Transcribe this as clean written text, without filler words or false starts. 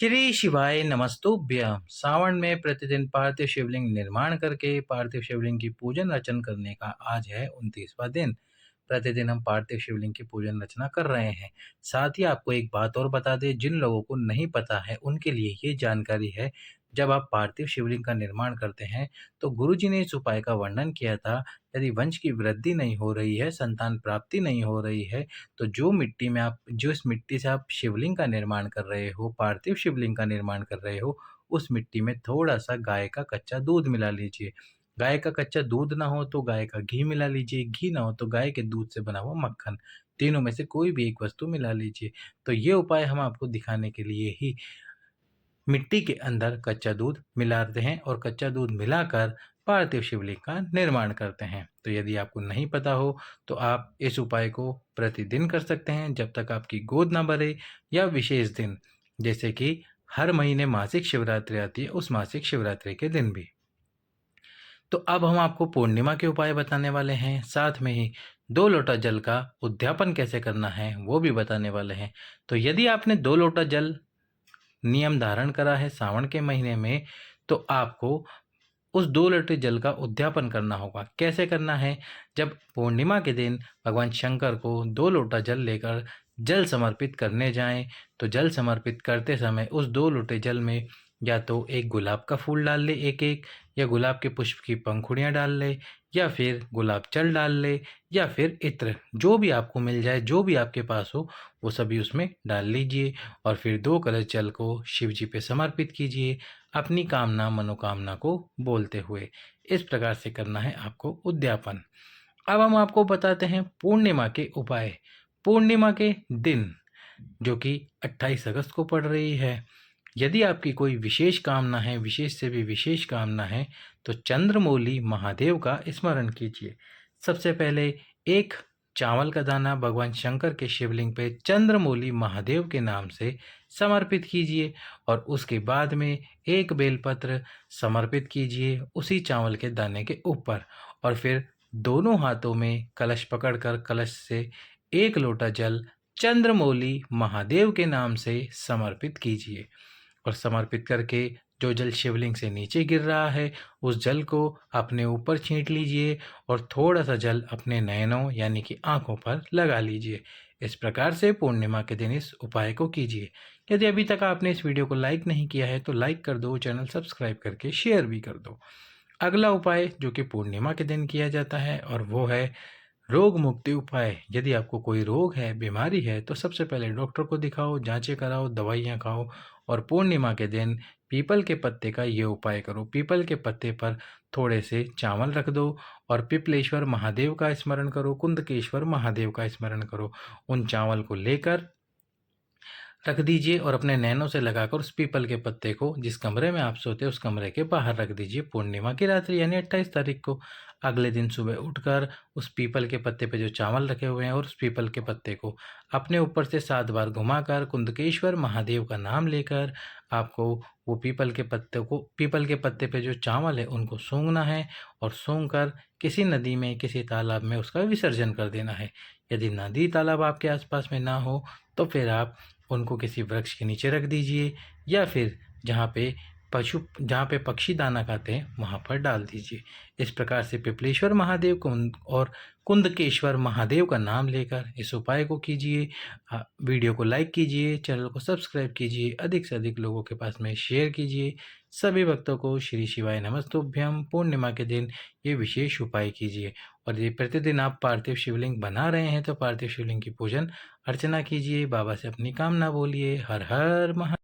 श्री शिवाय नमस्तुभ्यं। सावन में प्रतिदिन पार्थिव शिवलिंग निर्माण करके पार्थिव शिवलिंग की पूजन अर्चन करने का आज है 29वां दिन। प्रतिदिन हम पार्थिव शिवलिंग की पूजन अर्चना कर रहे हैं। साथ ही आपको एक बात और बता दें, जिन लोगों को नहीं पता है उनके लिए ये जानकारी है। जब आप पार्थिव शिवलिंग का निर्माण करते हैं तो गुरुजी ने इस उपाय का वर्णन किया था। यदि वंश की वृद्धि नहीं हो रही है, संतान प्राप्ति नहीं हो रही है, तो जो इस मिट्टी से आप शिवलिंग का निर्माण कर रहे हो, पार्थिव शिवलिंग का निर्माण कर रहे हो, उस मिट्टी में थोड़ा-सा गाय का कच्चा दूध मिला लीजिए। गाय का कच्चा दूध ना हो तो गाय का घी मिला लीजिए, घी ना हो तो गाय के दूध से बना हुआ मक्खन, तीनों में से कोई भी एक वस्तु मिला लीजिए। तो ये उपाय हम आपको दिखाने के लिए ही मिट्टी के अंदर कच्चा दूध मिलाते हैं और कच्चा दूध मिलाकर पार्थिव शिवलिंग का निर्माण करते हैं। तो यदि आपको नहीं पता हो तो आप इस उपाय को प्रतिदिन कर सकते हैं जब तक आपकी गोद ना भरे, या विशेष दिन जैसे कि हर महीने मासिक शिवरात्रि आती है, उस मासिक शिवरात्रि के दिन भी। तो अब हम आपको पूर्णिमा के उपाय बताने वाले हैं, साथ में ही 2 लोटा जल का उद्यापन कैसे करना है वो भी बताने वाले हैं। तो यदि आपने 2 लोटा जल नियम धारण करा है सावन के महीने में, तो आपको उस 2 लीटर जल का उद्यापन करना होगा। कैसे करना है? जब पूर्णिमा के दिन भगवान शंकर को 2 लोटा जल लेकर जल समर्पित करने जाएँ, तो जल समर्पित करते समय उस 2 लोटे जल में या तो एक गुलाब का फूल डाल लें एक-एक, या गुलाब के पुष्प की पंखुड़ियाँ डाल लें, या फिर गुलाब जल डाल लें, या फिर इत्र, जो भी आपको मिल जाए, जो भी आपके पास हो, वो सभी उसमें डाल लीजिए और फिर 2 कलश जल को शिव जी पे समर्पित कीजिए, अपनी कामना मनोकामना को बोलते हुए। इस प्रकार से करना है आपको उद्यापन। अब हम आपको बताते हैं पूर्णिमा के उपाय। पूर्णिमा के दिन, जो कि 28 अगस्त को पड़ रही है, यदि आपकी कोई विशेष कामना है, विशेष से भी विशेष कामना है, तो चंद्रमौली महादेव का स्मरण कीजिए। सबसे पहले एक चावल का दाना भगवान शंकर के शिवलिंग पे चंद्रमौली महादेव के नाम से समर्पित कीजिए और उसके बाद में एक बेलपत्र समर्पित कीजिए उसी चावल के दाने के ऊपर, और फिर दोनों हाथों में कलश पकड़कर कलश से 1 लोटा जल चंद्रमौली महादेव के नाम से समर्पित कीजिए। और समर्पित करके जो जल शिवलिंग से नीचे गिर रहा है, उस जल को अपने ऊपर छींट लीजिए और थोड़ा-सा जल अपने नयनों यानी कि आँखों पर लगा लीजिए। इस प्रकार से पूर्णिमा के दिन इस उपाय को कीजिए। यदि अभी तक आपने इस वीडियो को लाइक नहीं किया है तो लाइक कर दो, चैनल सब्सक्राइब करके शेयर भी कर दो। अगला उपाय जो कि पूर्णिमा के दिन किया जाता है, और वो है रोग मुक्ति उपाय। यदि आपको कोई रोग है, बीमारी है, तो सबसे पहले डॉक्टर को दिखाओ, जाँचें कराओ, दवाइयाँ खाओ और पूर्णिमा के दिन पीपल के पत्ते का ये उपाय करो। पीपल के पत्ते पर थोड़े से चावल रख दो और पिपलेश्वर महादेव का स्मरण करो, कुंदकेश्वर महादेव का स्मरण करो। उन चावल को लेकर रख दीजिए और अपने नैनों से लगाकर उस पीपल के पत्ते को जिस कमरे में आप सोते हैं उस कमरे के बाहर रख दीजिए पूर्णिमा की रात्रि यानी 28 तारीख को। अगले दिन सुबह उठकर उस पीपल के पत्ते पे जो चावल रखे हुए हैं और उस पीपल के पत्ते को अपने ऊपर से 7 बार घुमाकर कुंदकेश्वर महादेव का नाम लेकर आपको वो पीपल के पत्ते पे जो चावल है उनको सूंघना है और सूंघ कर किसी नदी में, किसी तालाब में उसका विसर्जन कर देना है। यदि नदी तालाब आपके आसपास में ना हो तो फिर आप उनको किसी वृक्ष के नीचे रख दीजिए, या फिर जहाँ पे पक्षी दाना खाते हैं वहाँ पर डाल दीजिए। इस प्रकार से पिपलेश्वर महादेव को और कुंदकेश्वर महादेव का नाम लेकर इस उपाय को कीजिए। वीडियो को लाइक कीजिए, चैनल को सब्सक्राइब कीजिए, अधिक से अधिक लोगों के पास में शेयर कीजिए। सभी भक्तों को श्री शिवाय नमस्तुभ्यम। पूर्णिमा के दिन ये विशेष उपाय कीजिए और ये प्रतिदिन आप पार्थिव शिवलिंग बना रहे हैं तो पार्थिव शिवलिंग की पूजन अर्चना कीजिए, बाबा से अपनी कामना बोलिए। हर हर महा